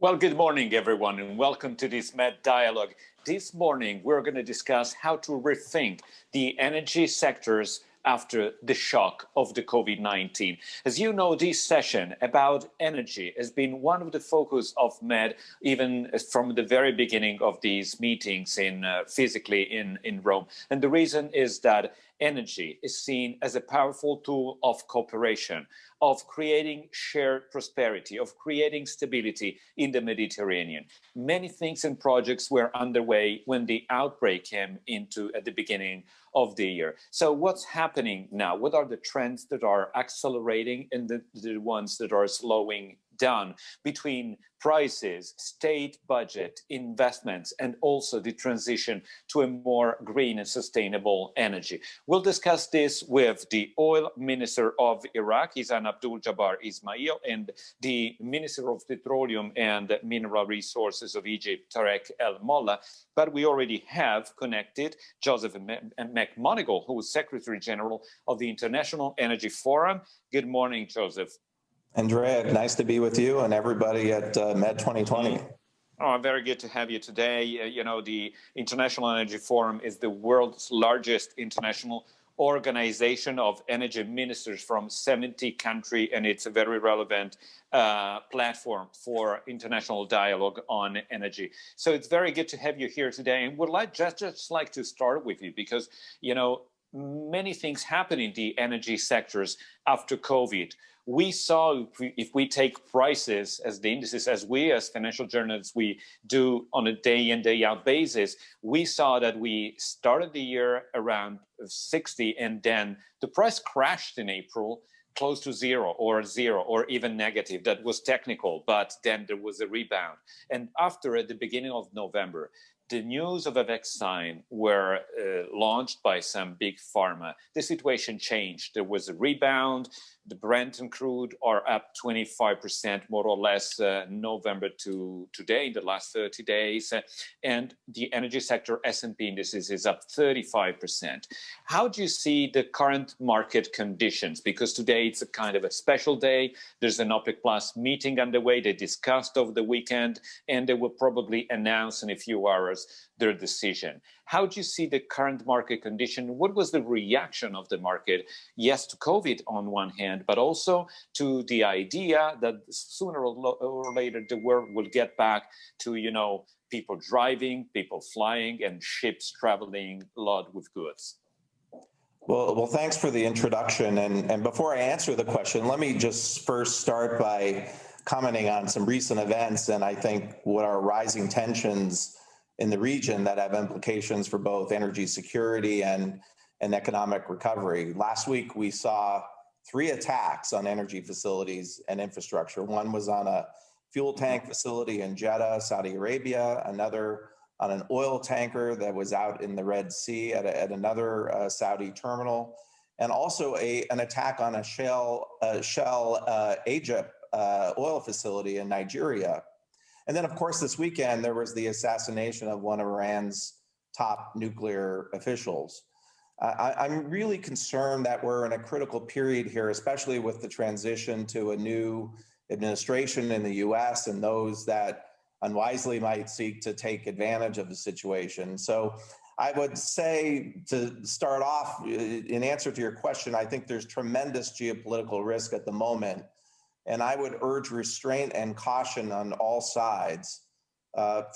Well, good morning, everyone, and welcome to this Med Dialogue. This morning, we're going to discuss how to rethink the energy sectors after the shock of the Covid-19. As you know, this session about energy has been one of the focus of Med, even from the very beginning of these meetings physically in Rome. And the reason is that energy is seen as a powerful tool of cooperation, of creating shared prosperity, of creating stability in the Mediterranean. Many things and projects were underway when the outbreak came into at the beginning of the year. So what's happening now? What are the trends that are accelerating and the ones that are slowing down between prices, state budget, investments, and also the transition to a more green and sustainable energy? We'll discuss this with the Oil Minister of Iraq, Izan Abdul Jabbar Ismail, and the Minister of Petroleum and Mineral Resources of Egypt, Tarek El Molla. But we already have connected Joseph McMonigal, who is Secretary General of the International Energy Forum. Good morning, Joseph. Andrea, nice to be with you and everybody at Med 2020. Oh, very good to have you today. The International Energy Forum is the world's largest international organization of energy ministers from 70 countries, and it's a very relevant platform for international dialogue on energy. So it's very good to have you here today, and would just like to start with you because, many things happen in the energy sectors after COVID. We saw, if we take prices as the indices, as we as financial journalists, we do on a day in, day out basis, we saw that we started the year around 60 and then the price crashed in April close to zero or even negative. That was technical, but then there was a rebound. And after, at the beginning of November, the news of a vaccine were launched by some big pharma. The situation changed. There was a rebound. The Brent and crude are up 25% more or less November to today in the last 30 days. And the energy sector S&P indices is up 35%. How do you see the current market conditions? Because today it's a kind of a special day. There's an OPEC Plus meeting underway. They discussed over the weekend, and they will probably announce in a few hours their decision. How do you see the current market condition? What was the reaction of the market? Yes, to COVID on one hand, but also to the idea that sooner or later the world will get back to, people driving, people flying, and ships traveling a lot with goods. Well, thanks for the introduction. And before I answer the question, let me just first start by commenting on some recent events and I think what are rising tensions in the region that have implications for both energy security and economic recovery. Last week, we saw 3 attacks on energy facilities and infrastructure. One was on a fuel tank facility in Jeddah, Saudi Arabia, another on an oil tanker that was out in the Red Sea at another Saudi terminal, and also an attack on a Shell Egypt oil facility in Nigeria. And then, of course, this weekend, there was the assassination of one of Iran's top nuclear officials. I'm really concerned that we're in a critical period here, especially with the transition to a new administration in the US and those that unwisely might seek to take advantage of the situation. So I would say, to start off, in answer to your question, I think there's tremendous geopolitical risk at the moment. And I would urge restraint and caution on all sides.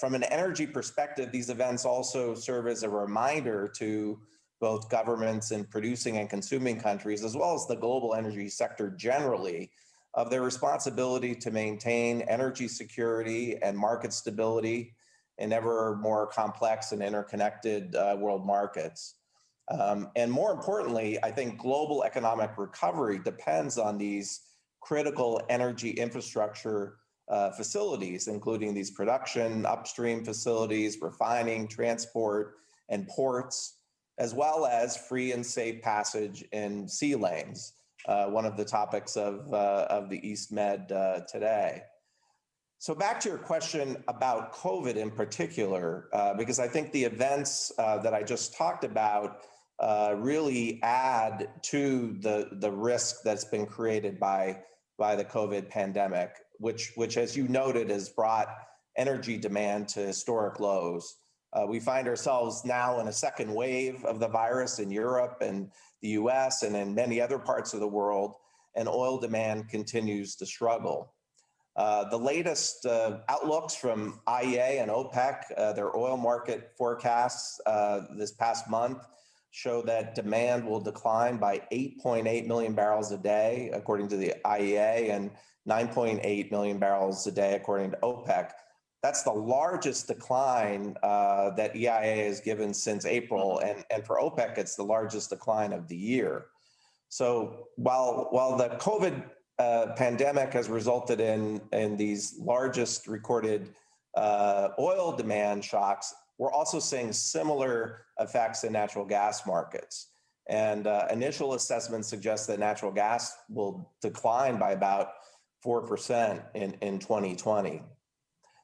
From an energy perspective, these events also serve as a reminder to both governments in producing and consuming countries, as well as the global energy sector generally, of their responsibility to maintain energy security and market stability in ever more complex and interconnected world markets. And more importantly, I think global economic recovery depends on these critical energy infrastructure facilities, including these production, upstream facilities, refining, transport, and ports, as well as free and safe passage in sea lanes, one of the topics of the East Med today. So back to your question about COVID in particular, because I think the events that I just talked about really add to the risk that's been created by the COVID pandemic. which as you noted, has brought energy demand to historic lows. We find ourselves now in a second wave of the virus in Europe and the US and in many other parts of the world, and oil demand continues to struggle. The latest outlooks from IEA and OPEC, their oil market forecasts this past month show that demand will decline by 8.8 million barrels a day, according to the IEA, and 9.8 million barrels a day, according to OPEC. That's the largest decline that EIA has given since April, and for OPEC, it's the largest decline of the year. So while the COVID pandemic has resulted in these largest recorded oil demand shocks, we're also seeing similar effects in natural gas markets. And initial assessments suggest that natural gas will decline by about 4% in 2020.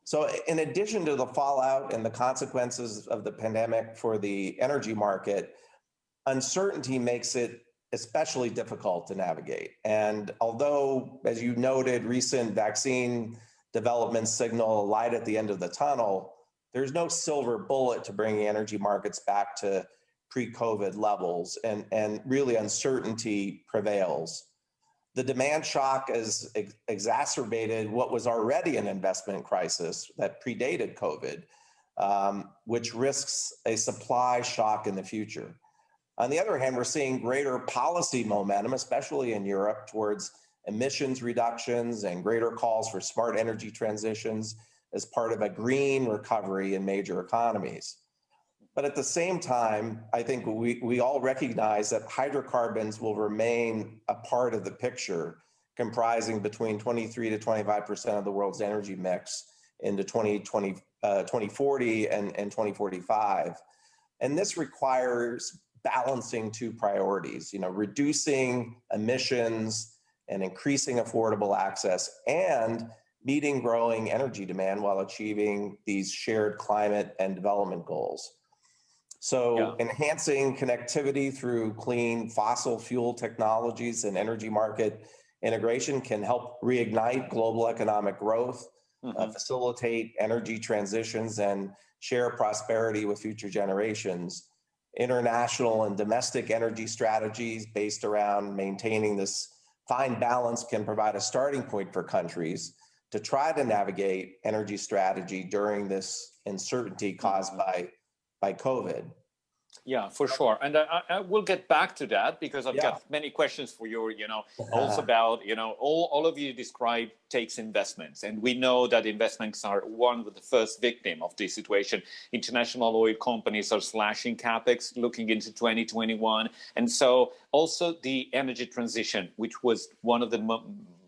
So in addition to the fallout and the consequences of the pandemic for the energy market, uncertainty makes it especially difficult to navigate. And although, as you noted, recent vaccine developments signal a light at the end of the tunnel, there's no silver bullet to bringing energy markets back to pre-COVID levels, and really uncertainty prevails. The demand shock has exacerbated what was already an investment crisis that predated COVID, which risks a supply shock in the future. On the other hand, we're seeing greater policy momentum, especially in Europe, towards emissions reductions and greater calls for smart energy transitions as part of a green recovery in major economies. But at the same time, I think we all recognize that hydrocarbons will remain a part of the picture, comprising between 23 to 25% of the world's energy mix into 2040 and 2045. And this requires balancing two priorities, reducing emissions and increasing affordable access, and meeting growing energy demand while achieving these shared climate and development goals. So enhancing connectivity through clean fossil fuel technologies and energy market integration can help reignite global economic growth, facilitate energy transitions, and share prosperity with future generations. International and domestic energy strategies based around maintaining this fine balance can provide a starting point for countries to try to navigate energy strategy during this uncertainty caused by COVID. Yeah, for sure. And I will get back to that because I've got many questions for you, also about, all of you describe takes investments. And we know that investments are one of the first victim of this situation. International oil companies are slashing capex looking into 2021. And so also the energy transition, which was one of the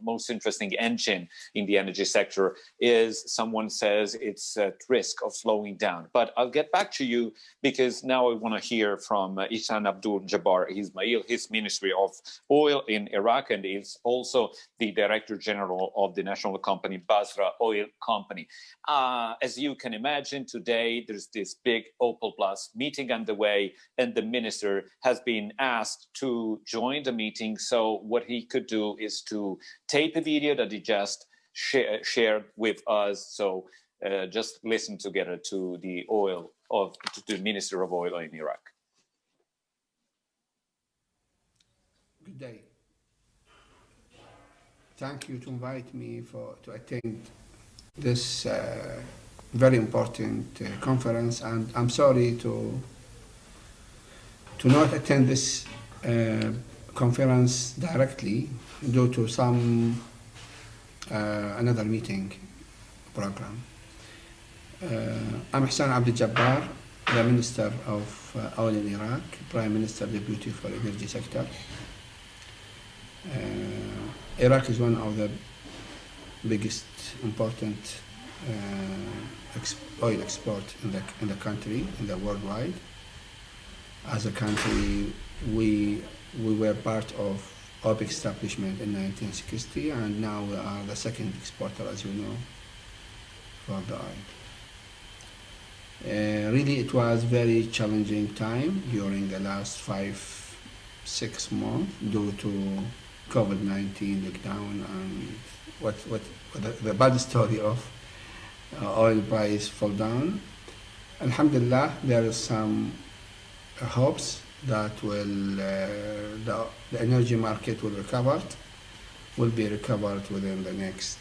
most interesting engine in the energy sector, is someone says it's at risk of slowing down. But I'll get back to you because now I want to hear from Ihsan Abdul Jabbar Ismail, his Ministry of Oil in Iraq, and is also the Director General of the national company Basra Oil Company. As you can imagine, today there's this big Opal Plus meeting underway, and the minister has been asked to join the meeting. So what he could do is to tape a video that he just shared with us. So just listen together to the Minister of Oil in Iraq. Good day. Thank you to invite me to attend this very important conference, and I'm sorry to not attend this conference directly due to some another meeting program. I'm Ihsan Abdul Jabbar, the Minister of Oil in Iraq, Prime Minister Deputy for Energy Sector. Iraq is one of the biggest important oil export in the country, in the worldwide. As a country, we were part of OPEC establishment in 1960, and now we are the second exporter, as you know, for the oil. Really, it was very challenging time during the last 5-6 months due to COVID-19 lockdown and what the bad story of oil price fall down. Alhamdulillah, there is some hopes that the energy market will be recovered within the next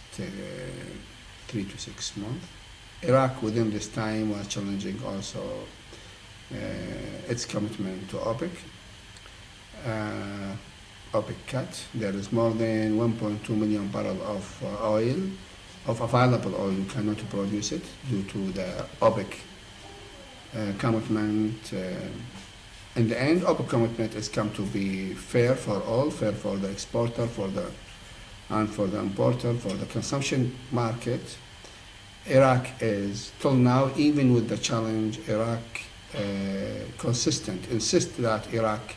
3 to 6 months. Iraq within this time was challenging also its commitment to OPEC. OPEC cut. There is more than 1.2 million barrels of oil, of available oil. You cannot produce it due to the OPEC commitment. In the end, OPEC commitment is come to be fair for all, fair for the exporter, for the importer, for the consumption market. Iraq is, till now, even with the challenge, Iraq insist that Iraq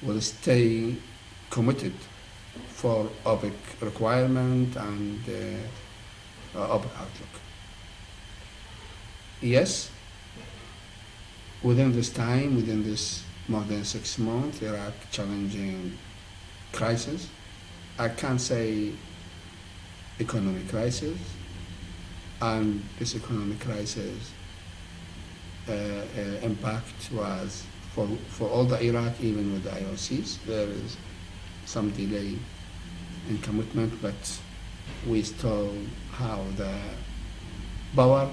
will stay committed for OPEC requirement and OPEC outlook. Yes, within this more than 6 months, Iraq challenging crisis. I can't say economic crisis, and this economic crisis impact was for all the Iraq, even with the IOCs. There is some delay in commitment, but we still have the power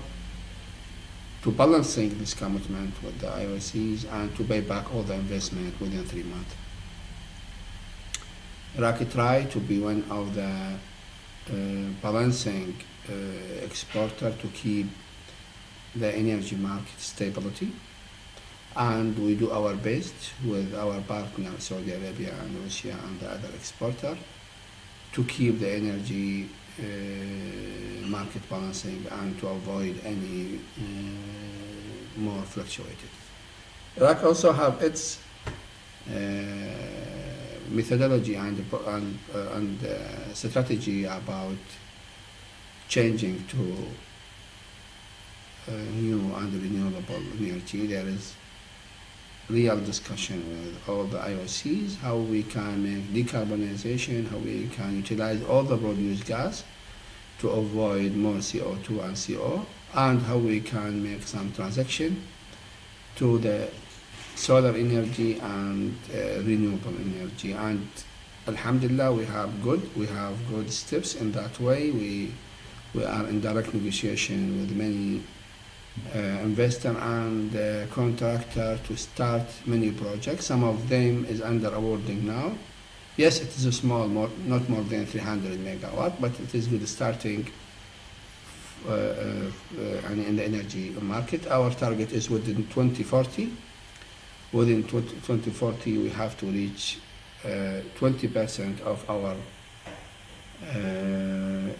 to balancing this commitment with the IOCs and to pay back all the investment within 3 months. Iraq tried to be one of the balancing exporter to keep the energy market stability, and we do our best with our partner Saudi Arabia and Russia and the other exporter to keep the energy market balancing and to avoid any more fluctuated. Iraq also have its methodology and strategy about changing to new and renewable energy. There is real discussion with all the IOCs, how we can make decarbonization, how we can utilize all the produced gas to avoid more CO2 and CO, and how we can make some transaction to the solar energy and renewable energy. And alhamdulillah, we have good steps in that way. We are in direct negotiation with many investor and contractor to start many projects. Some of them is under awarding now. Yes, it is a small, not more than 300 megawatt, but it is good starting in the energy market. Our target is within 2040. Within 2040, we have to reach 20% of our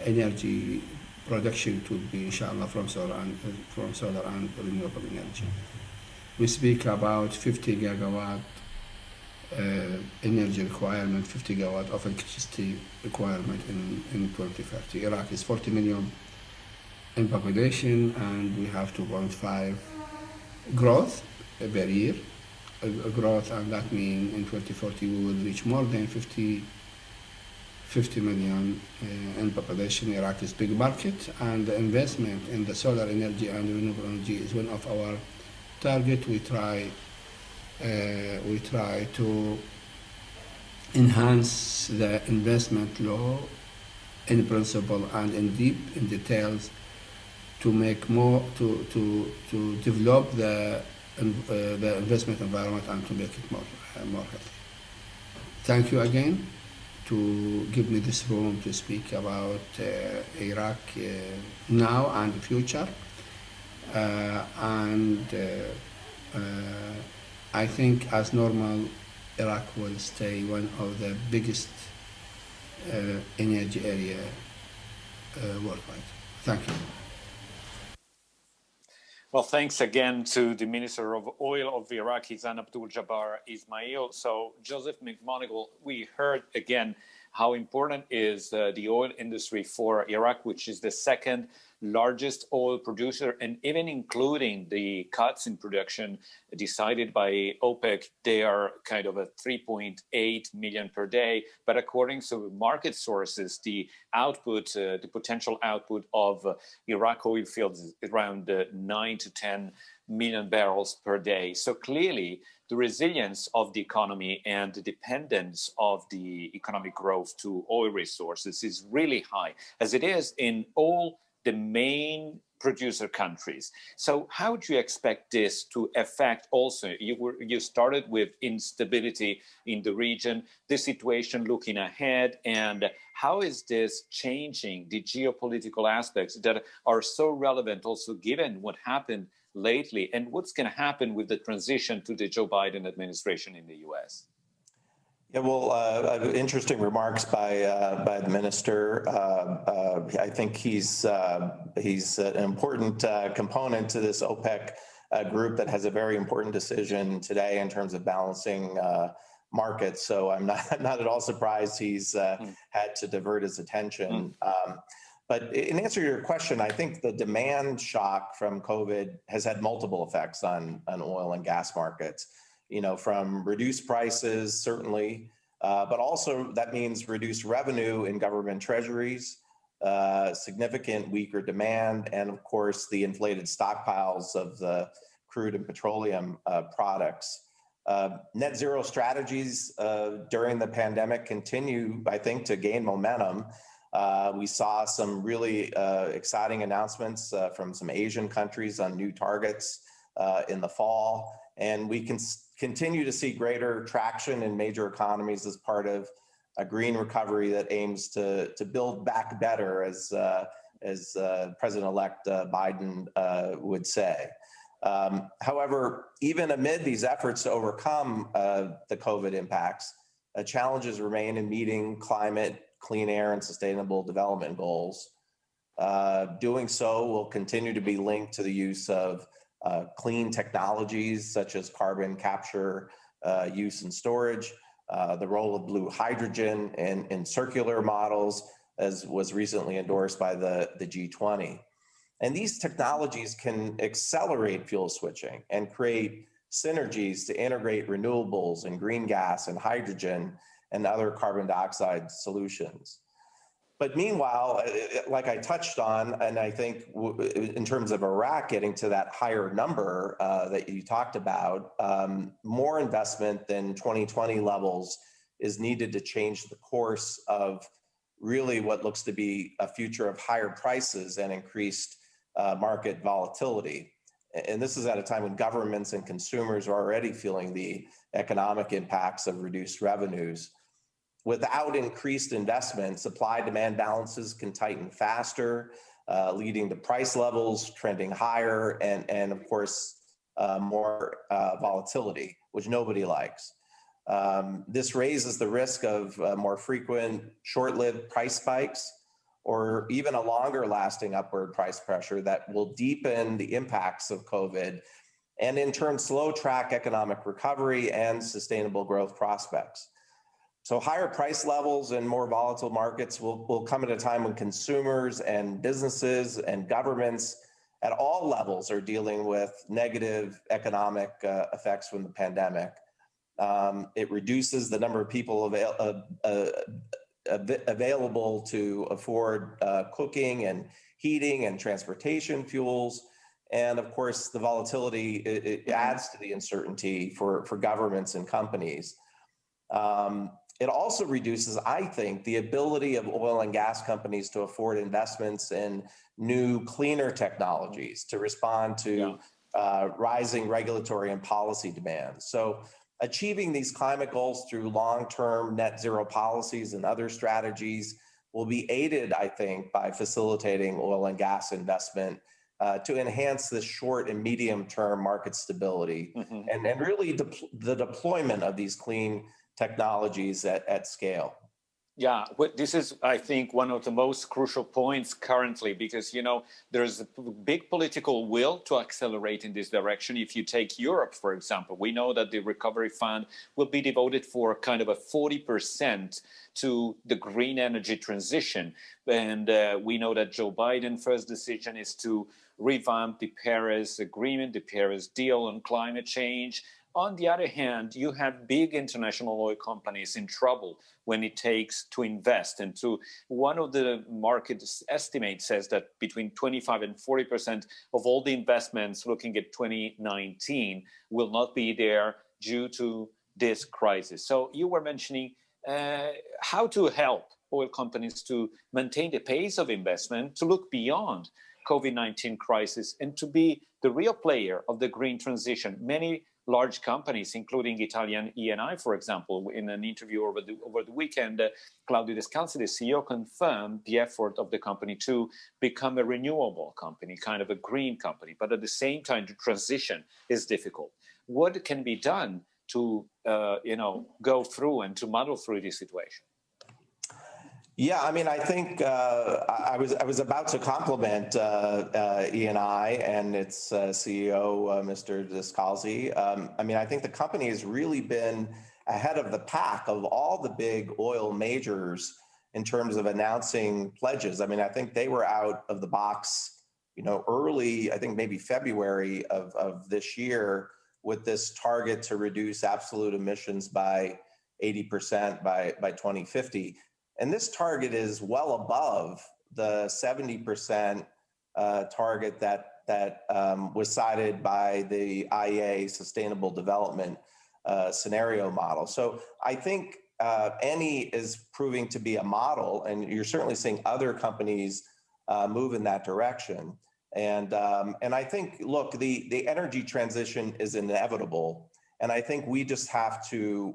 energy production to be, inshallah, from solar and renewable energy. We speak about 50 gigawatt energy requirement, 50 gigawatt of electricity requirement in 2030. Iraq is 40 million in population, and we have 2.5 growth per year. Growth, and that means in 2040 we will reach more than 50 million in population. Iraq is big market, and the investment in the solar energy and renewable energy is one of our target. We try to enhance the investment law in principle and in details to make more to develop the investment environment and to make it more healthy. Thank you again to give me this room to speak about Iraq now and the future. I think as normal, Iraq will stay one of the biggest energy area worldwide. Thank you. Well, thanks again to the Minister of Oil of Iraq, Abdul Jabbar Ismail. So, Joseph McMonigal, we heard again how important is the oil industry for Iraq, which is the second largest oil producer, and even including the cuts in production decided by OPEC, they are kind of a 3.8 million per day. But according to market sources, the output, the potential output of Iraq oil fields is around 9 to 10 million barrels per day. So clearly, the resilience of the economy and the dependence of the economic growth to oil resources is really high, as it is in all the main producer countries. So how do you expect this to affect also? You started with instability in the region, the situation looking ahead, and how is this changing the geopolitical aspects that are so relevant also given what happened lately, and what's going to happen with the transition to the Joe Biden administration in the US? Yeah, well, interesting remarks by the minister. I think he's an important component to this OPEC group that has a very important decision today in terms of balancing markets. So I'm not at all surprised he's had to divert his attention. But in answer to your question, I think the demand shock from COVID has had multiple effects on oil and gas markets. You know, from reduced prices, certainly, but also that means reduced revenue in government treasuries, significant weaker demand, and of course, the inflated stockpiles of the crude and petroleum products. Net zero strategies during the pandemic continue, I think, to gain momentum. We saw some really exciting announcements from some Asian countries on new targets in the fall, and we can continue to see greater traction in major economies as part of a green recovery that aims to build back better, as President-elect Biden would say. However, even amid these efforts to overcome the COVID impacts, challenges remain in meeting climate, clean air, and sustainable development goals. Doing so will continue to be linked to the use of clean technologies such as carbon capture, use and storage, the role of blue hydrogen in circular models, as was recently endorsed by the G20. And these technologies can accelerate fuel switching and create synergies to integrate renewables and green gas and hydrogen and other carbon dioxide solutions. But meanwhile, like I touched on, and I think in terms of Iraq getting to that higher number that you talked about, more investment than 2020 levels is needed to change the course of really what looks to be a future of higher prices and increased market volatility. And this is at a time when governments and consumers are already feeling the economic impacts of reduced revenues. Without increased investment, supply-demand balances can tighten faster, leading to price levels trending higher and of course, more volatility, which nobody likes. This raises the risk of more frequent, short-lived price spikes, or even a longer-lasting upward price pressure that will deepen the impacts of COVID and in turn slow-track economic recovery and sustainable growth prospects. So higher price levels and more volatile markets will come at a time when consumers and businesses and governments at all levels are dealing with negative economic effects from the pandemic. It reduces the number of people available to afford cooking and heating and transportation fuels. And of course, the volatility, it adds to the uncertainty for governments and companies. It also reduces, I think, the ability of oil and gas companies to afford investments in new, cleaner technologies to respond to rising regulatory and policy demands. So achieving these climate goals through long-term net zero policies and other strategies will be aided, I think, by facilitating oil and gas investment to enhance the short and medium-term market stability and really the deployment of these clean technologies at scale. Yeah, this is, I think, one of the most crucial points currently, because, there's a big political will to accelerate in this direction. If you take Europe, for example, we know that the recovery fund will be devoted for kind of a 40% to the green energy transition. And we know that Joe Biden's first decision is to revamp the Paris Agreement, the Paris deal on climate change. On the other hand, you have big international oil companies in trouble when it takes to invest. And one of the market estimates says that between 25 and 40% of all the investments looking at 2019 will not be there due to this crisis. So you were mentioning how to help oil companies to maintain the pace of investment, to look beyond COVID-19 crisis, and to be the real player of the green transition. Many large companies, including Italian Eni, for example, in an interview over the weekend, Claudio Descalzi, the CEO, confirmed the effort of the company to become a renewable company, kind of a green company. But at the same time, the transition is difficult. What can be done to, go through and to muddle through this situation? Yeah, I mean, I think I was about to compliment Eni and its CEO, Mr. Descalzi. I mean, I think the company has really been ahead of the pack of all the big oil majors in terms of announcing pledges. I mean, I think they were out of the box, early, I think maybe February of this year, with this target to reduce absolute emissions by 80% by 2050. And this target is well above the 70% target that was cited by the IEA Sustainable Development Scenario Model. So I think Eni is proving to be a model, and you're certainly seeing other companies move in that direction. And I think, look, the energy transition is inevitable, and I think we just have to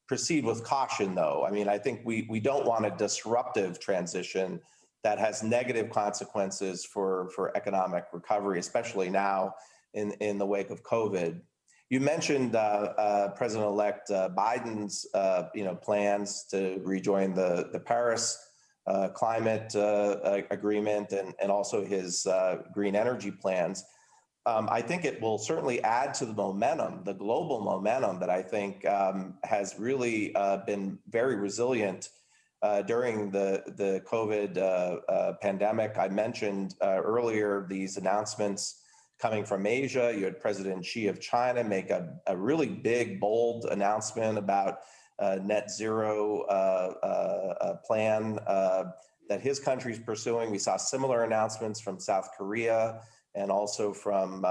proceed with caution, though. I mean, I think we don't want a disruptive transition that has negative consequences for economic recovery, especially now in the wake of COVID. You mentioned President-elect Biden's plans to rejoin the Paris climate agreement and also his green energy plans. I think it will certainly add to the momentum, the global momentum that I think has really been very resilient during the COVID pandemic. I mentioned earlier these announcements coming from Asia. You had President Xi of China make a really big, bold announcement about net zero plan that his country is pursuing. We saw similar announcements from South Korea and also from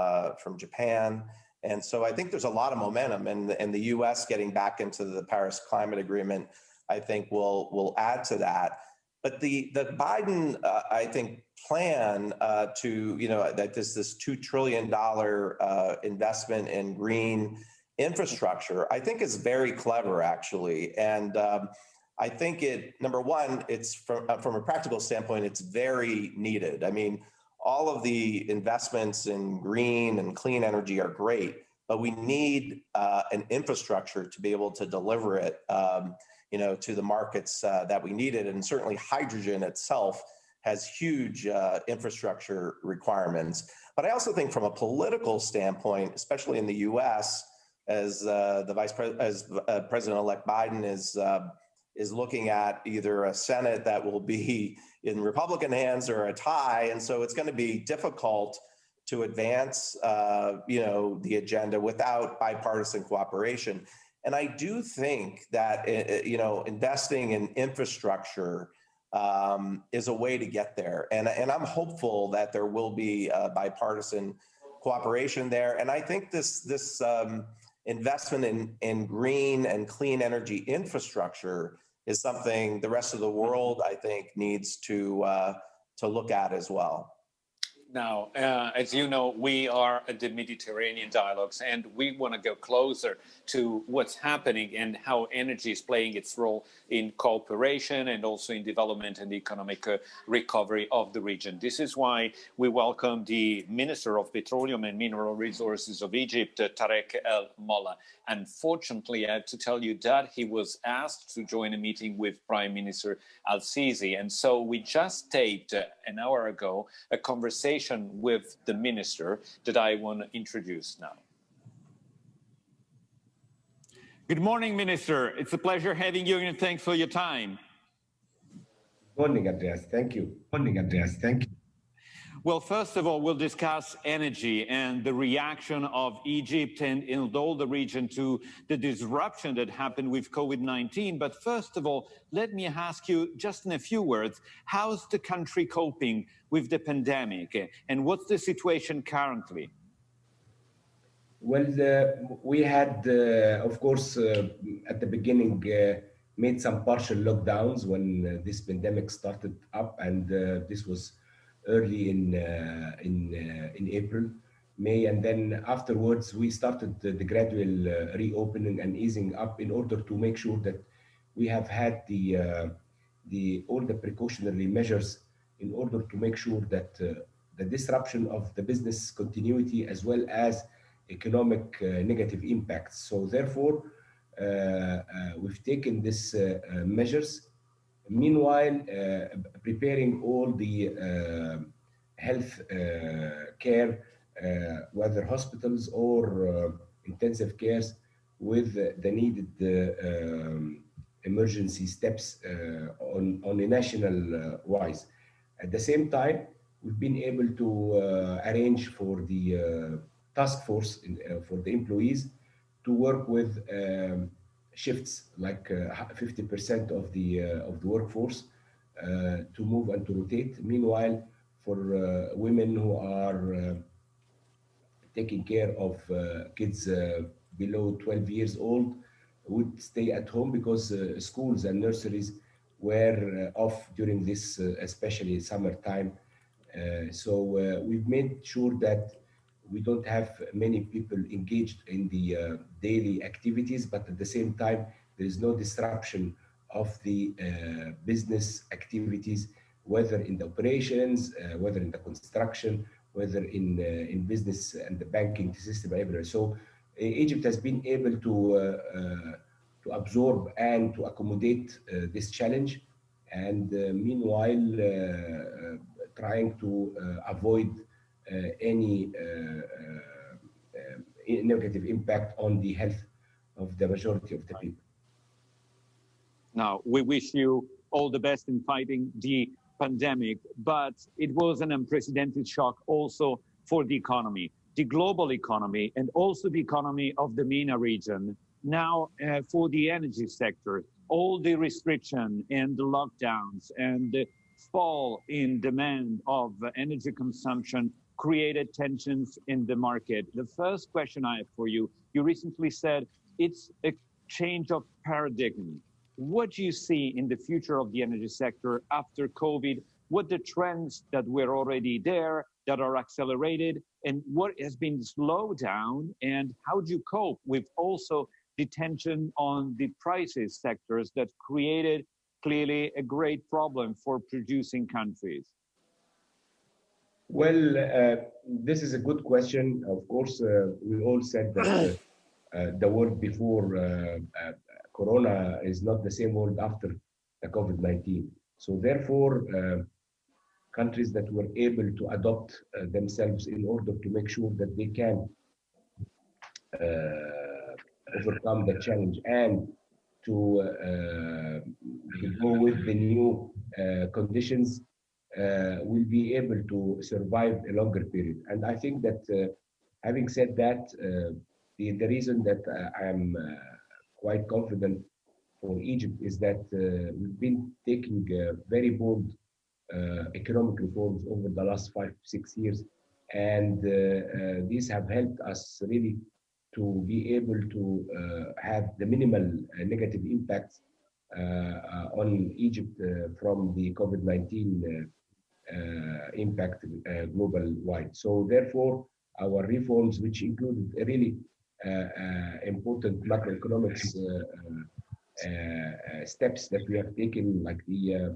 Japan. And so I think there's a lot of momentum, and the U.S. getting back into the Paris Climate Agreement, I think will add to that. But the Biden, I think, plan that this $2 trillion investment in green infrastructure, I think is very clever, actually. And I think number one, it's from a practical standpoint, it's very needed. I mean, all of the investments in green and clean energy are great, but we need an infrastructure to be able to deliver it, to the markets that we need it. And certainly hydrogen itself has huge infrastructure requirements. But I also think from a political standpoint, especially in the U.S., as President-elect Biden is looking at either a Senate that will be in Republican hands or a tie. And so it's going to be difficult to advance, the agenda without bipartisan cooperation. And I do think that, investing in infrastructure is a way to get there. And I'm hopeful that there will be bipartisan cooperation there. And I think this investment in green and clean energy infrastructure is something the rest of the world, I think, needs to look at as well. Now, as you know, we are at the Mediterranean dialogues, and we want to go closer to what's happening and how energy is playing its role in cooperation and also in development and economic recovery of the region. This is why we welcome the Minister of Petroleum and Mineral Resources of Egypt, Tarek El Molla. Unfortunately, I have to tell you that he was asked to join a meeting with Prime Minister Al-Sisi, and so we just taped an hour ago a conversation with the minister that I want to introduce now. Good morning, Minister. It's a pleasure having you, and thanks for your time. Morning, Andreas. Thank you. Morning, Andreas. Thank you. Well, first of all, we'll discuss energy and the reaction of Egypt and all the region to the disruption that happened with COVID-19. But first of all, let me ask you just in a few words, how's the country coping with the pandemic and what's the situation currently? Well, we had, of course, at the beginning, made some partial lockdowns when this pandemic started up, and this was early in April, May, and then afterwards we started the gradual reopening and easing up in order to make sure that we have had all the precautionary measures in order to make sure that the disruption of the business continuity as well as economic negative impacts. So therefore, we've taken these measures. Meanwhile, preparing all the health care, whether hospitals or intensive cares, with the needed emergency steps on a national wise. At the same time, we've been able to arrange for the task force for the employees to work with shifts, like 50% of the workforce to move and to rotate. Meanwhile, for women who are taking care of kids below 12 years old would stay at home because schools and nurseries were off during this, especially summertime. So we've made sure that we don't have many people engaged in the daily activities, but at the same time, there is no disruption of the business activities, whether in the operations, whether in the construction, whether in business and the banking system everywhere. So Egypt has been able to absorb and to accommodate this challenge, and meanwhile trying to avoid any negative impact on the health of the majority of the people. Now, we wish you all the best in fighting the pandemic, but it was an unprecedented shock also for the economy, the global economy, and also the economy of the MENA region. Now, for the energy sector, all the restriction and the lockdowns and the fall in demand of energy consumption created tensions in the market. The first question I have for you, you recently said it's a change of paradigm. What do you see in the future of the energy sector after COVID? What the trends that were already there that are accelerated, and what has been slowed down, and how do you cope with also the tension on the prices sectors that created clearly a great problem for producing countries? Well, this is a good question. Of course, we all said that the world before Corona is not the same world after the COVID-19. So therefore, countries that were able to adopt themselves in order to make sure that they can overcome the challenge and to go with the new conditions will be able to survive a longer period. And I think that having said that, the reason that I'm quite confident for Egypt is that we've been taking very bold economic reforms over the last 5-6 years, and these have helped us really to be able to have the minimal negative impacts on Egypt from the COVID-19 impact global wide. So therefore, our reforms, which included a really important macroeconomics steps that we have taken, like the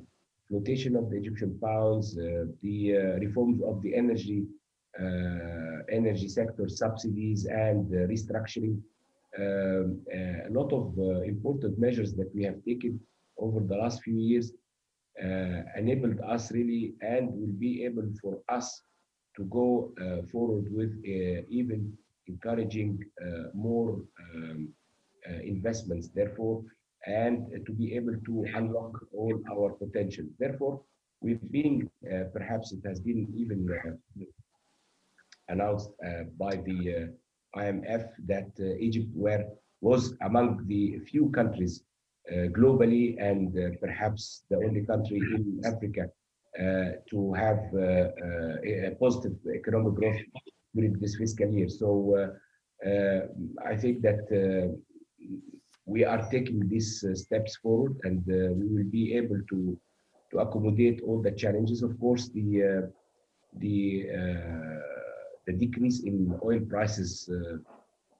flotation of the Egyptian pounds, the reforms of the energy sector subsidies and restructuring. A lot of important measures that we have taken over the last few years enabled us really, and will be able for us to go forward with even encouraging more investments, therefore, and to be able to unlock all our potential. Therefore, we've been, perhaps it has been even announced by the IMF that Egypt was among the few countries globally, and perhaps the only country in Africa to have a positive economic growth during this fiscal year. So I think that we are taking these steps forward, and we will be able to accommodate all the challenges. Of course, the decrease in oil prices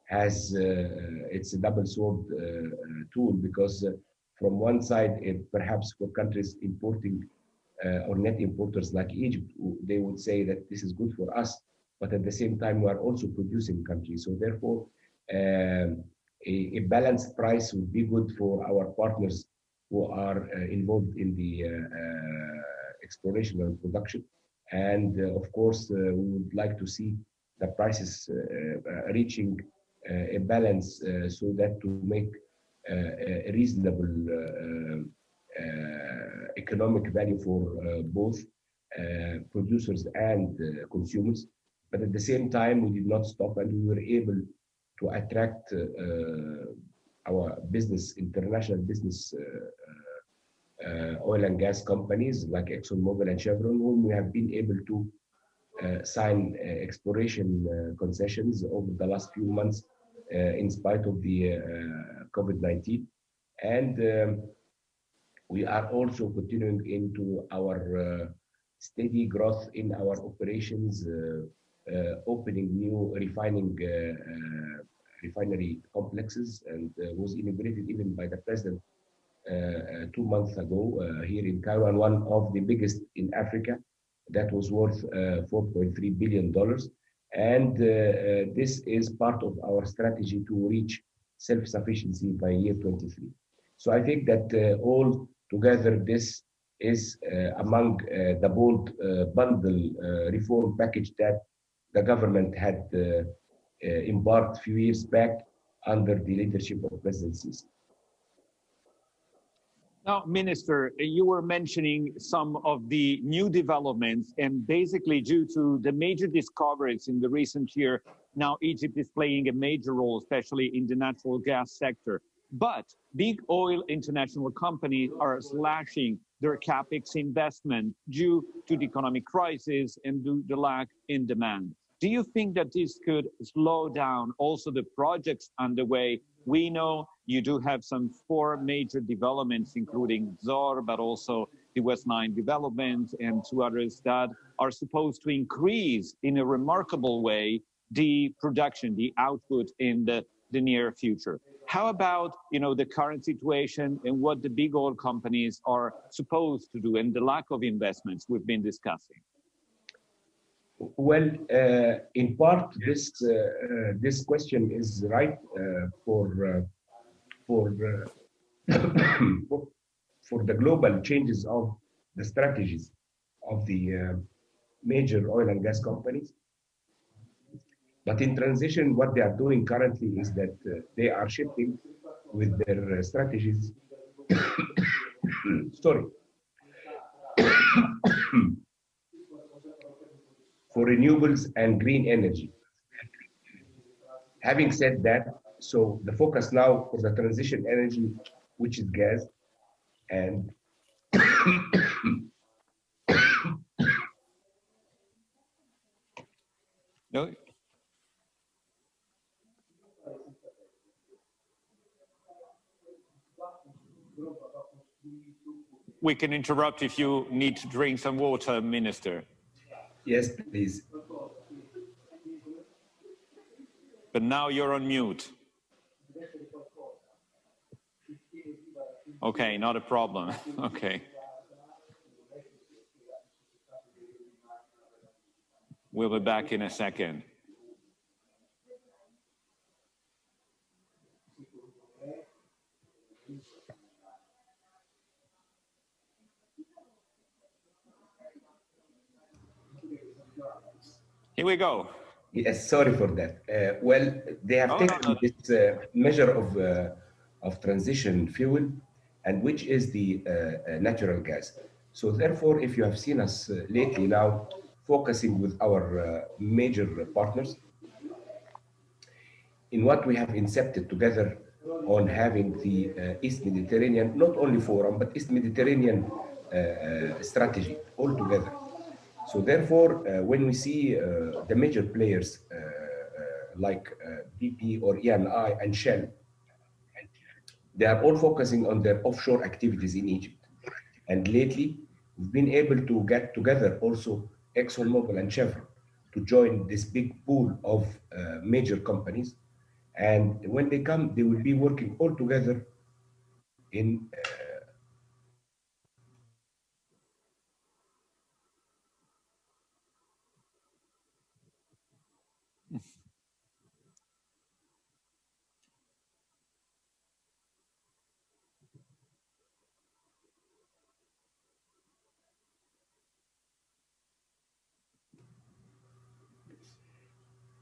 has it's a double sword tool, because from one side, perhaps for countries importing or net importers like Egypt, they would say that this is good for us, but at the same time, we are also producing countries. So therefore, a balanced price would be good for our partners who are involved in the exploration and production. And of course, we would like to see the prices reaching a balance so that to make a reasonable economic value for both producers and consumers. But at the same time, we did not stop, and we were able to attract our business, international business oil and gas companies like ExxonMobil and Chevron, whom we have been able to sign exploration concessions over the last few months in spite of the COVID-19. And we are also continuing into our steady growth in our operations, opening new refinery complexes, and was inaugurated even by the president 2 months ago here in Cairo, and one of the biggest in Africa that was worth $4.3 billion. And this is part of our strategy to reach self-sufficiency by year 23. So I think that all together, this is among the bold bundle reform package that the government had embarked a few years back under the leadership of President Sisi. Now, Minister, you were mentioning some of the new developments, and basically due to the major discoveries in the recent year, now Egypt is playing a major role, especially in the natural gas sector. But big oil international companies are slashing their capex investment due to the economic crisis and due to the lack in demand. Do you think that this could slow down also the projects underway? We know you do have some 4 major developments, including Zohr, but also the West Nile development and 2 others that are supposed to increase in a remarkable way the production, the output in the near future. How about, the current situation and what the big oil companies are supposed to do and the lack of investments we've been discussing? Well, in part, this question is right for the global changes of the strategies of the major oil and gas companies. But in transition, what they are doing currently is that they are shifting with their strategies. Sorry. For renewables and green energy. Having said that, so the focus now for the transition energy, which is gas, and No. we can interrupt if you need to drink some water, Minister. Yes, please. But now you're on mute. Okay, not a problem. Okay. We'll be back in a second. Here we go. Yes, sorry for that. Well, they have taken this measure of transition fuel, and which is the natural gas. So therefore, if you have seen us lately now focusing with our major partners in what we have incepted together on having the East Mediterranean, not only forum, but East Mediterranean strategy altogether. So therefore, when we see the major players like BP or ENI and Shell, they are all focusing on their offshore activities in Egypt. And lately, we've been able to get together also ExxonMobil and Chevron to join this big pool of major companies. And when they come, they will be working all together in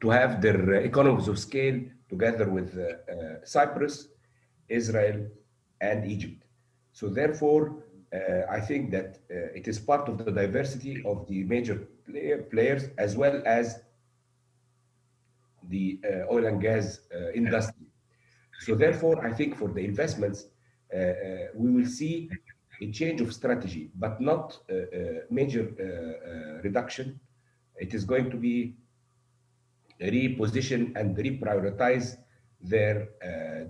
to have their economies of scale together with Cyprus, Israel, and Egypt. So therefore, I think that it is part of the diversity of the major players as well as the oil and gas industry. So therefore, I think for the investments, we will see a change of strategy, but not a major reduction. It is going to be reposition and reprioritize their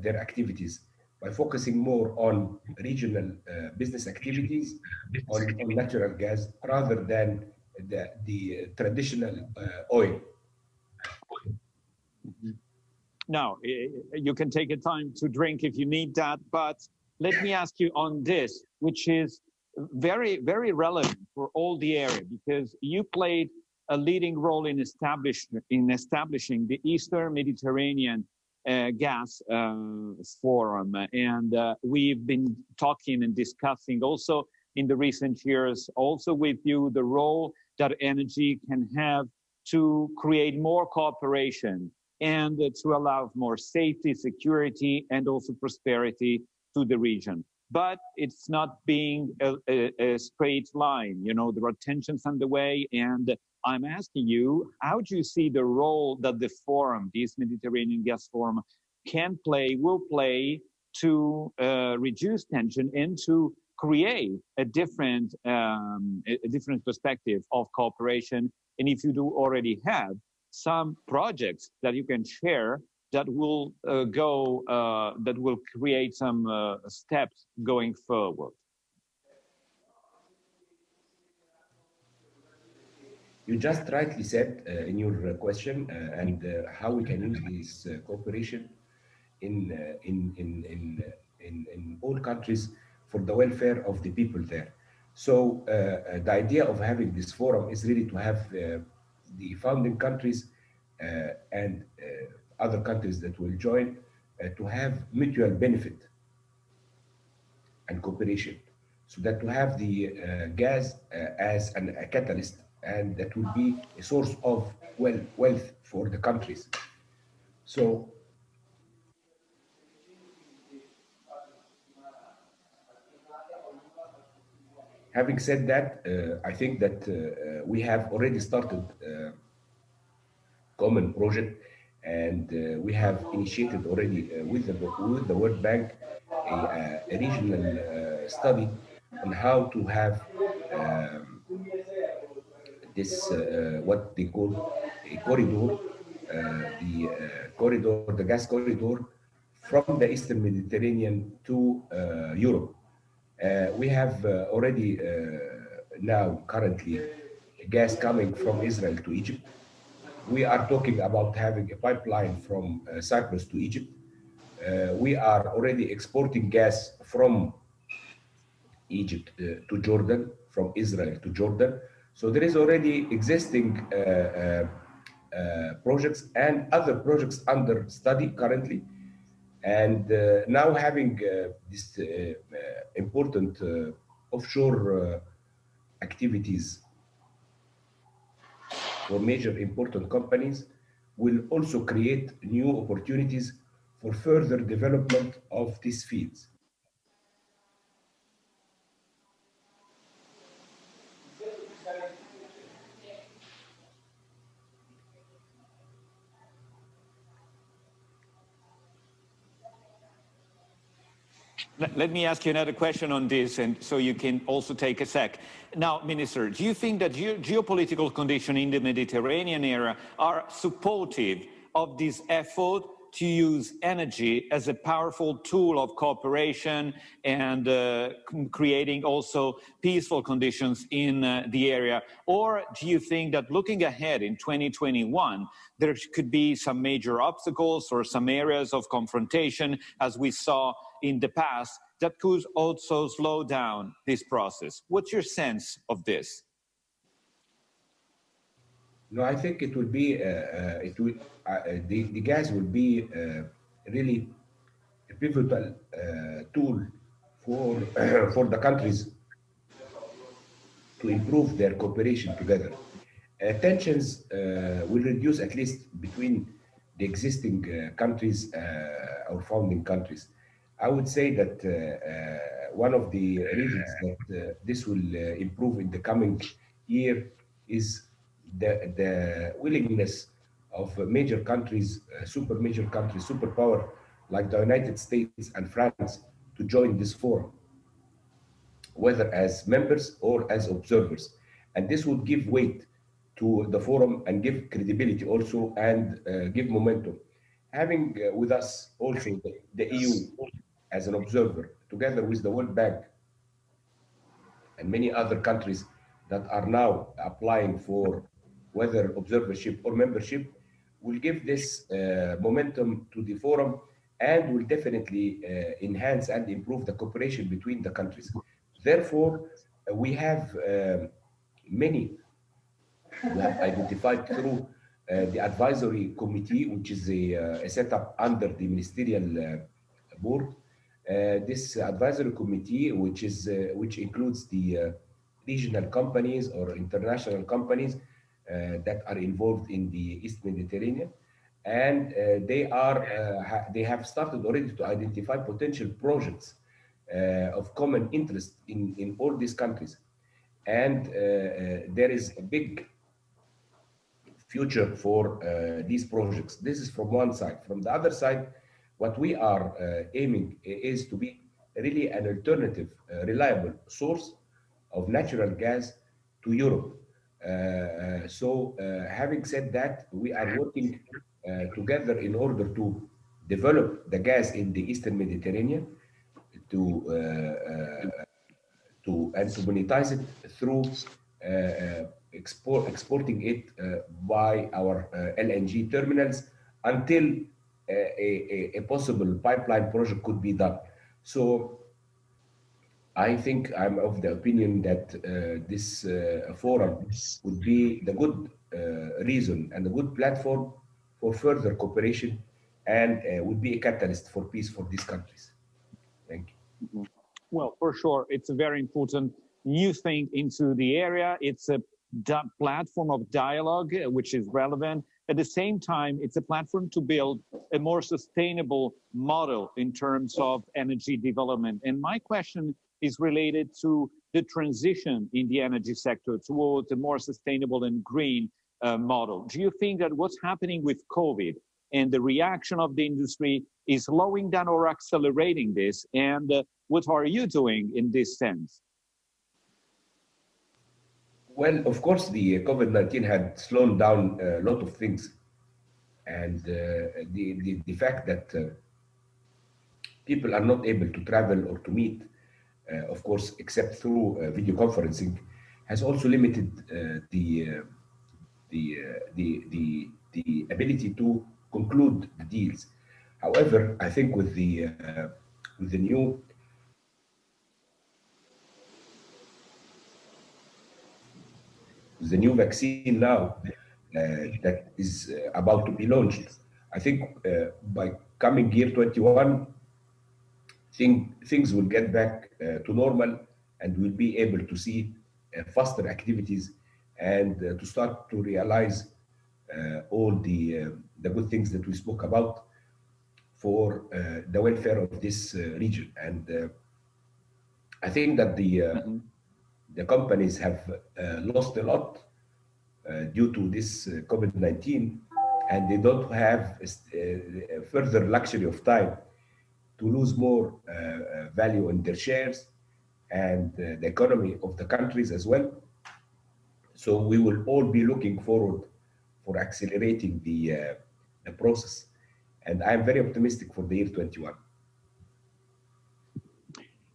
activities by focusing more on regional business activities on natural gas rather than the traditional oil. Now, you can take a time to drink if you need that, but let me ask you on this, which is very, very relevant for all the area, because you played a leading role in establishing the Eastern Mediterranean Gas Forum. And we've been talking and discussing also in the recent years, also with you, the role that energy can have to create more cooperation and to allow more safety, security, and also prosperity to the region. But it's not being a straight line. You know, there are tensions on the way, and I'm asking you, how do you see the role that the forum, the East Mediterranean Gas Forum, can play, will play to reduce tension and to create a different perspective of cooperation? And if you do already have some projects that you can share that will that will create some steps going forward. You just rightly said in your question and how we can use this cooperation in all countries for the welfare of the people there. So the idea of having this forum is really to have the founding countries and other countries that will join to have mutual benefit and cooperation, so that to have the gas as a catalyst, and that will be a source of wealth for the countries. So having said that, I think that we have already started common project, and we have initiated already with the World Bank a regional study on how to have this what they call a corridor, the gas corridor from the Eastern Mediterranean to Europe. We have already now currently gas coming from Israel to Egypt. We are talking about having a pipeline from Cyprus to Egypt. We are already exporting gas from Egypt to Jordan, from Israel to Jordan. So there is already existing projects and other projects under study currently. And now having this important offshore activities for major important companies will also create new opportunities for further development of these fields. Let me ask you another question on this, and so you can also take a sec. Now, Minister, do you think that geopolitical conditions in the Mediterranean area are supportive of this effort to use energy as a powerful tool of cooperation and creating also peaceful conditions in the area? Or do you think that looking ahead in 2021, there could be some major obstacles or some areas of confrontation, as we saw in the past, that could also slow down this process? What's your sense of this? No, I think it will be, the gas will be really a pivotal tool for, for the countries to improve their cooperation together. Tensions will reduce at least between the existing countries or founding countries. I would say that one of the reasons that this will improve in the coming year is the willingness of major countries, super major countries, superpower like the United States and France to join this forum, whether as members or as observers. And this would give weight to the forum and give credibility also and give momentum. Having with us also the EU as an observer, together with the World Bank and many other countries that are now applying for whether observership or membership, will give this momentum to the forum and will definitely enhance and improve the cooperation between the countries. Therefore, we have we have identified through the advisory committee, which is a setup under the ministerial board. This advisory committee, which includes the regional companies or international companies that are involved in the East Mediterranean, and they have started already to identify potential projects of common interest in all these countries, and there is a big future for these projects. This is from one side. From the other side, what we are aiming is to be really an alternative, reliable source of natural gas to Europe. Having said that, we are working together in order to develop the gas in the Eastern Mediterranean to monetize it through exporting it by our LNG terminals until a possible pipeline project could be done. So I think I'm of the opinion that this forum would be the good reason and a good platform for further cooperation and would be a catalyst for peace for these countries. Thank you. Well, for sure, it's a very important new thing into the area. It's a platform of dialogue, which is relevant. At the same time, it's a platform to build a more sustainable model in terms of energy development. And my question is related to the transition in the energy sector towards a more sustainable and green model. Do you think that what's happening with COVID and the reaction of the industry is slowing down or accelerating this? And what are you doing in this sense? Well, of course, the COVID-19 had slowed down a lot of things. And the fact that people are not able to travel or to meet of course, except through video conferencing, has also limited the ability to conclude the deals. However, I think with the new vaccine now that is about to be launched, I think by coming year 21, things will get back to normal, and we'll be able to see faster activities and to start to realize all the good things that we spoke about for the welfare of this region. And I think that the companies have lost a lot due to this COVID-19, and they don't have further luxury of time to lose more value in their shares and the economy of the countries as well. So we will all be looking forward for accelerating the process. And I'm very optimistic for the year 21.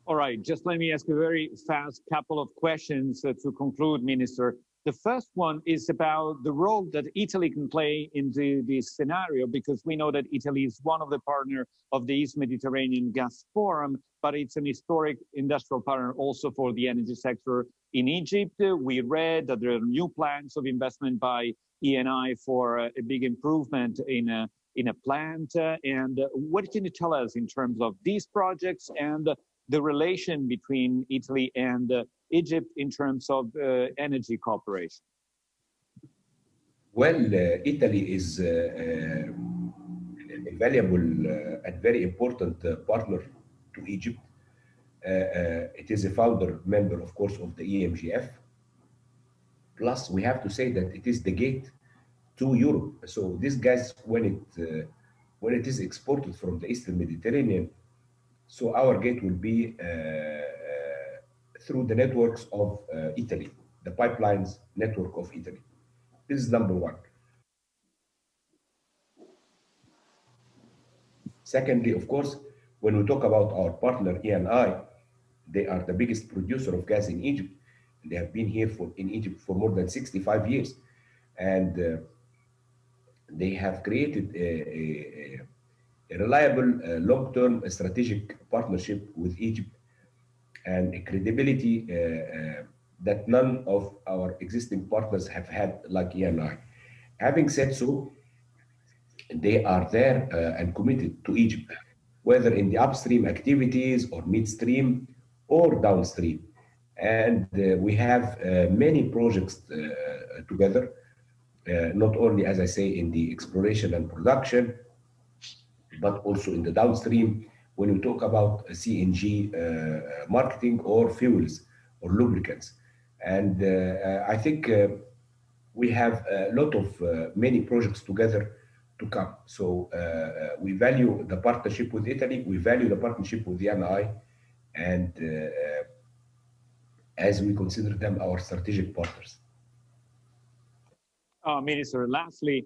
All right, just let me ask a very fast couple of questions to conclude, Minister. The first one is about the role that Italy can play in this scenario, because we know that Italy is one of the partners of the East Mediterranean Gas Forum, but it's an historic industrial partner also for the energy sector in Egypt. We read that there are new plans of investment by ENI for a big improvement in a plant. And what can you tell us in terms of these projects and the relation between Italy and Egypt in terms of energy cooperation? Well, Italy is a valuable and very important partner to Egypt. It is a founder member, of course, of the EMGF. Plus, we have to say that it is the gate to Europe. So this gas, when it is exported from the Eastern Mediterranean, so our gate will be through the networks of Italy, the pipelines network of Italy. This is number one. Secondly, of course, when we talk about our partner ENI, they are the biggest producer of gas in Egypt. They have been here in Egypt for more than 65 years. And they have created a reliable, long-term strategic partnership with Egypt, and a credibility that none of our existing partners have had, like ENI. Having said so, they are there and committed to Egypt, whether in the upstream activities or midstream or downstream. And we have many projects together, not only, as I say, in the exploration and production, but also in the downstream, when we talk about CNG marketing or fuels or lubricants. And I think we have a lot of many projects together to come. So we value the partnership with Italy, we value the partnership with the ENI, and as we consider them our strategic partners. Minister, lastly,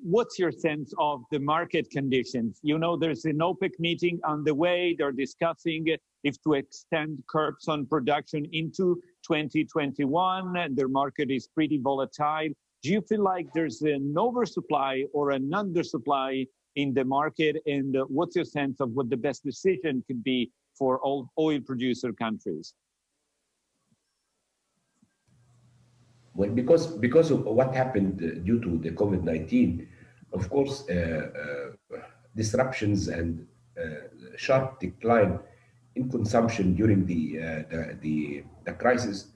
what's your sense of the market conditions? You know, there's an OPEC meeting on the way. They're discussing if to extend curbs on production into 2021. Their market is pretty volatile. Do you feel like there's an oversupply or an undersupply in the market? And what's your sense of what the best decision could be for all oil producer countries? Well, because of what happened due to the COVID-19, of course, disruptions and sharp decline in consumption during the crisis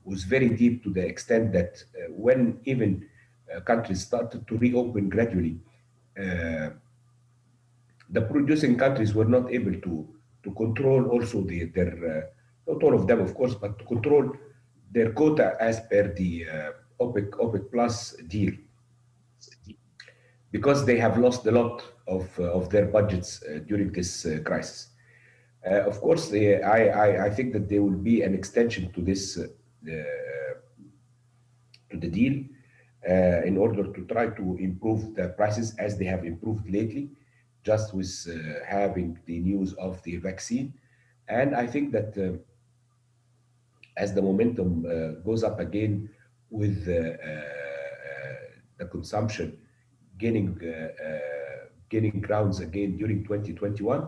was very deep, to the extent that when even countries started to reopen gradually, the producing countries were not able to control also their not all of them, of course, but to control their quota as per the OPEC Plus deal, because they have lost a lot of their budgets during this crisis. Of course, I think that there will be an extension to this to the deal in order to try to improve the prices as they have improved lately, just with having the news of the vaccine. And I think that as the momentum goes up again with the consumption gaining grounds again during 2021,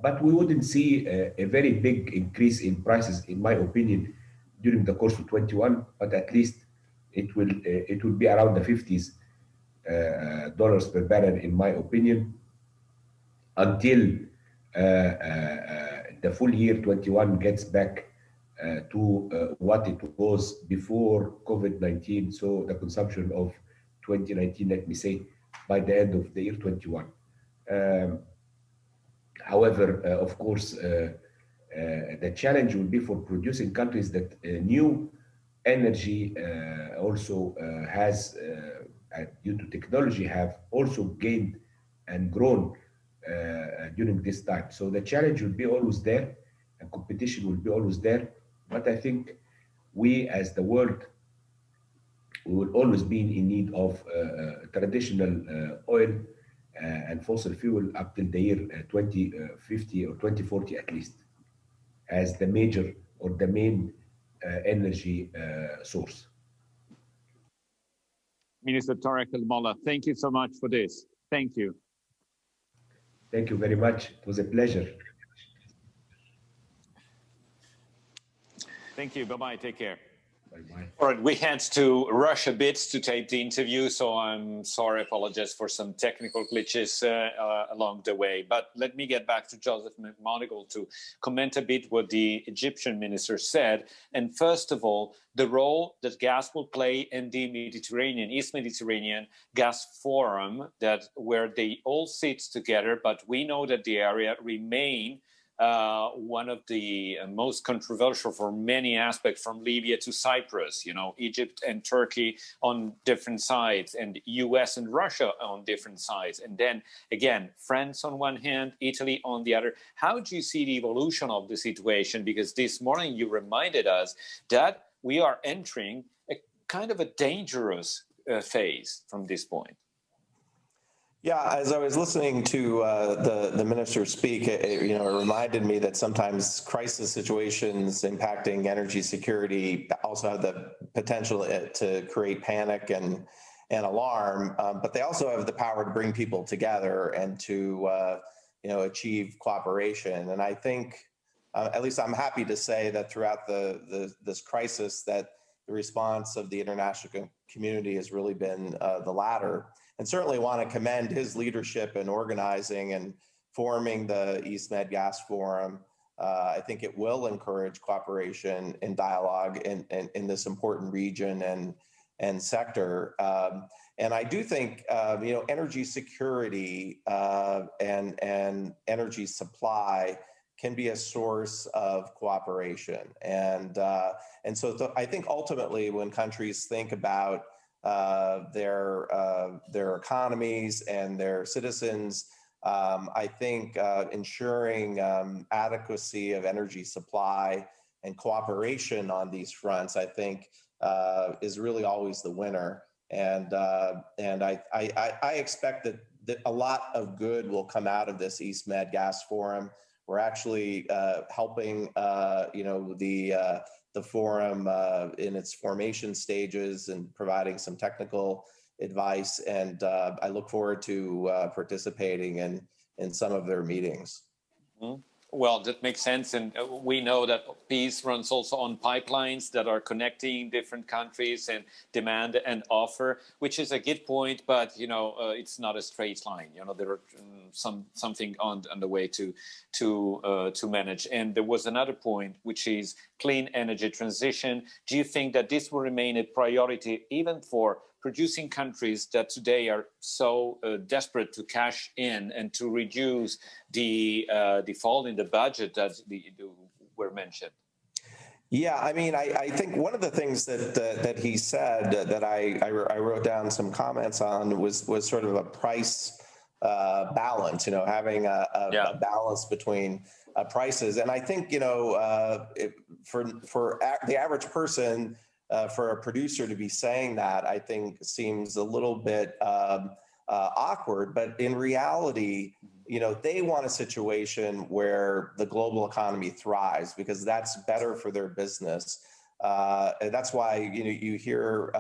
but we wouldn't see a very big increase in prices, in my opinion, during the course of 21. But at least it will be around the 50s dollars per barrel, in my opinion, until the full year 21 gets back to what it was before COVID-19. So the consumption of 2019, let me say, by the end of the year 21. However, of course, the challenge will be for producing countries that new energy also has, due to technology, have also gained and grown during this time. So the challenge will be always there, and competition will be always there. But I think we, as the world, we will always be in need of traditional oil and fossil fuel up till the year 2050 or 2040 at least, as the major or the main energy source. Minister Tarek El-Molla, thank you so much for this. Thank you. Thank you very much. It was a pleasure. Thank you. Bye-bye. Take care. Bye-bye. All right, we had to rush a bit to tape the interview, so I'm sorry, apologize for some technical glitches along the way. But let me get back to Joseph McMoneagle to comment a bit what the Egyptian minister said. And first of all, the role that gas will play in the Mediterranean, East Mediterranean Gas Forum, where they all sit together, but we know that the area remain one of the most controversial for many aspects, from Libya to Cyprus, Egypt and Turkey on different sides, and US and Russia on different sides. And then again, France on one hand, Italy on the other. How do you see the evolution of the situation? Because this morning you reminded us that we are entering a kind of a dangerous phase from this point. Yeah, as I was listening to the minister speak, it reminded me that sometimes crisis situations impacting energy security also have the potential to create panic and alarm, but they also have the power to bring people together and to achieve cooperation. And I think, at least I'm happy to say that throughout this crisis, that the response of the international community has really been the latter. And certainly want to commend his leadership in organizing and forming the East Med Gas Forum. I think it will encourage cooperation and dialogue in this important region and sector. And I do think energy security and energy supply can be a source of cooperation. And so I think ultimately when countries think about their economies and their citizens, I think ensuring adequacy of energy supply and cooperation on these fronts, I think, is really always the winner. And I expect that a lot of good will come out of this East Med Gas Forum. We're actually helping the forum in its formation stages and providing some technical advice. And I look forward to participating in some of their meetings. Mm-hmm. Well, that makes sense. And we know that peace runs also on pipelines that are connecting different countries and demand and offer, which is a good point. But, it's not a straight line. There are something on the way to manage. And there was another point, which is clean energy transition. Do you think that this will remain a priority even for producing countries that today are so desperate to cash in and to reduce the fall in the budget that were mentioned? Yeah, I mean, I think one of the things that he said that I wrote down some comments on was sort of a price balance, having a balance between prices. And I think, for the average person, for a producer to be saying that, I think seems a little bit awkward. But in reality, they want a situation where the global economy thrives because that's better for their business. And that's why, you hear,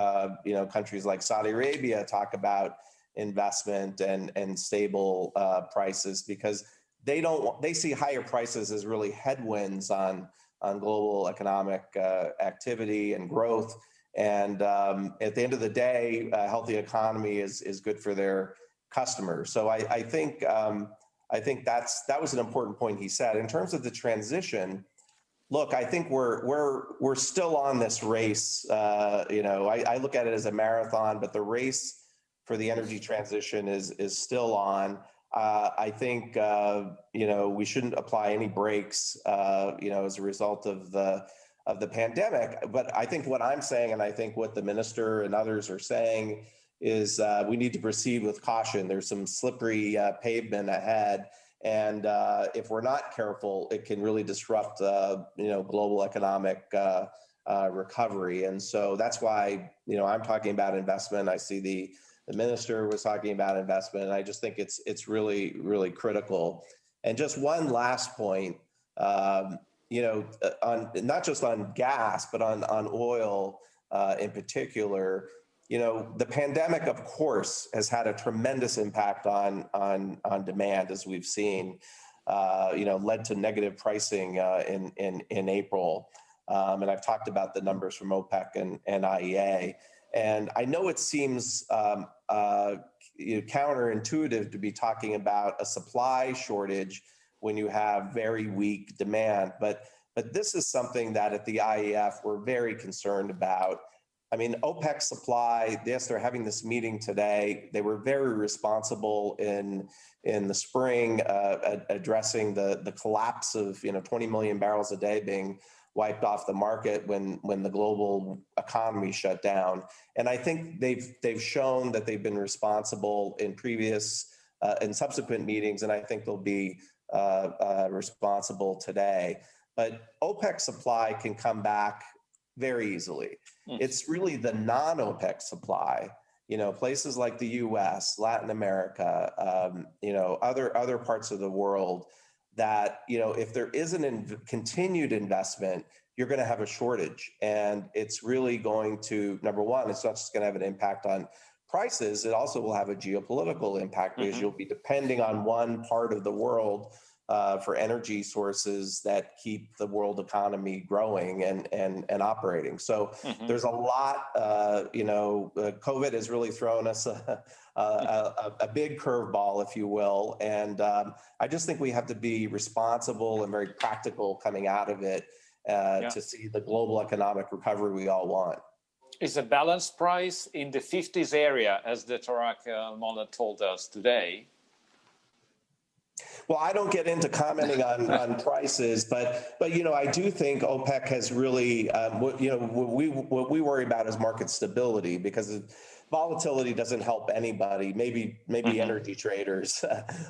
countries like Saudi Arabia talk about investment and stable prices because they see higher prices as really headwinds on global economic activity and growth. And at the end of the day, a healthy economy is good for their customers. So I think that was an important point he said. In terms of the transition, look, I think we're still on this race. I look at it as a marathon, but the race for the energy transition is still on. I think we shouldn't apply any brakes, as a result of the pandemic. But I think what I'm saying, and I think what the minister and others are saying, is we need to proceed with caution. There's some slippery pavement ahead. And if we're not careful, it can really disrupt, global economic recovery. And so that's why, I'm talking about investment. I see the minister was talking about investment. And I just think it's really, really critical. And just one last point, on not just on gas, but on oil in particular. The pandemic, of course, has had a tremendous impact on demand, as we've seen. Led to negative pricing in April, and I've talked about the numbers from OPEC and IEA. And I know it seems counterintuitive to be talking about a supply shortage when you have very weak demand, but this is something that at the IEF we're very concerned about. I mean, OPEC supply, yes, they're having this meeting today. They were very responsible in the spring, addressing the collapse of 20 million barrels a day being wiped off the market when the global economy shut down. And I think they've shown that they've been responsible in previous and subsequent meetings, and I think they'll be responsible today. But OPEC supply can come back very easily. It's really the non-OPEC supply, places like the US, Latin America, other parts of the world that, if there isn't continued investment, you're going to have a shortage. And it's really going to, number one, it's not just going to have an impact on prices, it also will have a geopolitical impact because you'll be depending on one part of the world for energy sources that keep the world economy growing and operating. So there's a lot, COVID has really thrown us a big curveball, if you will. And I just think we have to be responsible and very practical coming out of it to see the global economic recovery we all want. Is a balanced price in the 50s area, as the Tarak Al-Molla told us today? Well, I don't get into commenting on prices, but I do think OPEC has really what we worry about is market stability, because volatility doesn't help anybody. Maybe energy traders,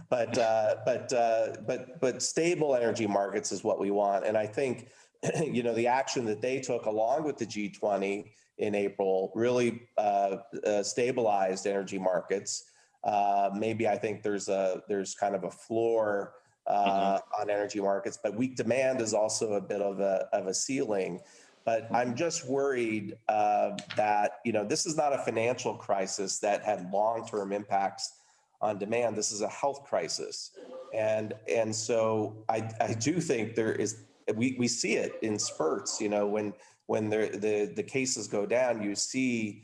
but stable energy markets is what we want. And I think the action that they took along with the G20 in April really stabilized energy markets. Maybe I think there's kind of a floor on energy markets, but weak demand is also a bit of a ceiling. But I'm just worried that this is not a financial crisis that had long-term impacts on demand. This is a health crisis, and so I do think we see it in spurts. When the cases go down, you see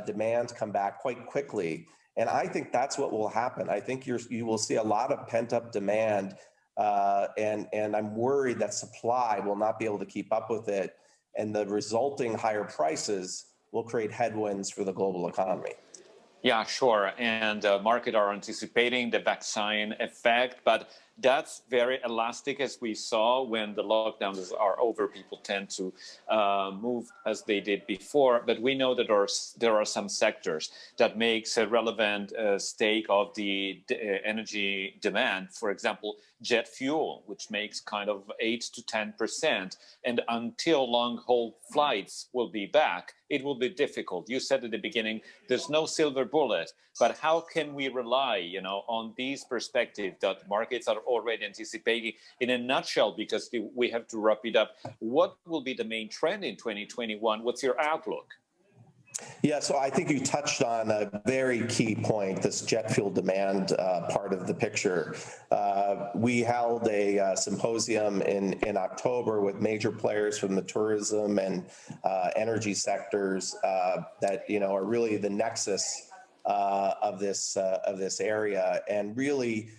demand come back quite quickly. And I think that's what will happen. I think you will see a lot of pent-up demand, and I'm worried that supply will not be able to keep up with it, and the resulting higher prices will create headwinds for the global economy. Yeah, sure. And the market are anticipating the vaccine effect, but That's very elastic, as we saw when the lockdowns are over. People tend to move as they did before. But we know that there are some sectors that makes a relevant stake of the energy demand. For example, jet fuel, which makes kind of 8 to 10%. And until long-haul flights will be back, it will be difficult. You said at the beginning, there's no silver bullet. But how can we rely, on these perspectives that markets are already anticipating? In a nutshell, because we have to wrap it up, what will be the main trend in 2021? What's your outlook? Yeah, so I think you touched on a very key point, this jet fuel demand part of the picture. We held a symposium in October with major players from the tourism and energy sectors that are really the nexus of this area, and really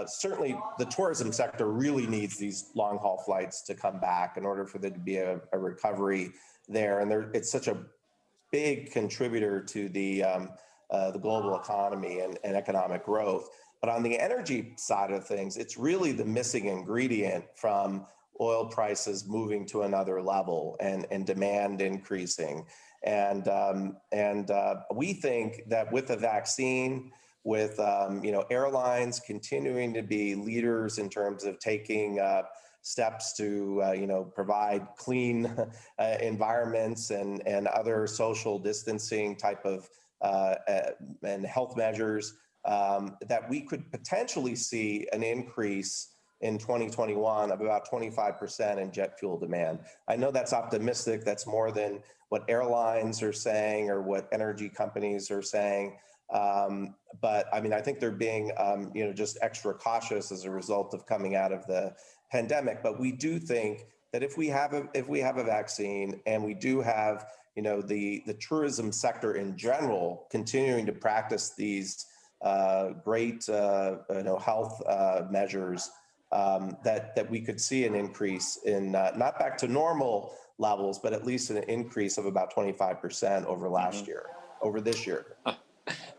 certainly the tourism sector really needs these long haul flights to come back in order for there to be a recovery there, and it's such a big contributor to the global economy and economic growth. But on the energy side of things, it's really the missing ingredient from oil prices moving to another level and demand increasing. And we think that with the vaccine, with airlines continuing to be leaders in terms of taking steps to provide clean environments and other social distancing type of and health measures, that we could potentially see an increase in 2021 of about 25% in jet fuel demand. I know that's optimistic. That's more than what airlines are saying or what energy companies are saying. But I mean, I think they're being, just extra cautious as a result of coming out of the pandemic. But we do think that if we have a vaccine, and we do have, the tourism sector in general continuing to practice these great, health measures, that we could see an increase in not back to normal levels, but at least an increase of about 25% over this year.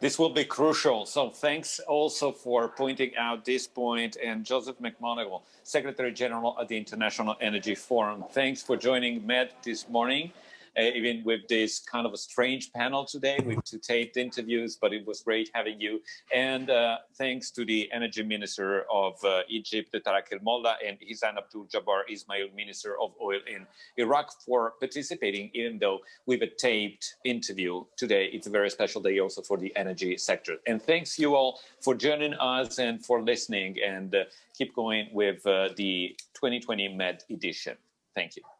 This will be crucial. So thanks also for pointing out this point. And Joseph McMoneagle, Secretary General at the International Energy Forum, thanks for joining MED this morning. Even with this kind of a strange panel today with two taped interviews, but it was great having you. And thanks to the Energy Minister of Egypt, Tarek El-Molla, and Hisan Abdul Jabbar Ismail, Minister of Oil in Iraq, for participating, even though with a taped interview today. It's a very special day also for the energy sector. And thanks you all for joining us and for listening, and keep going with the 2020 MED edition. Thank you.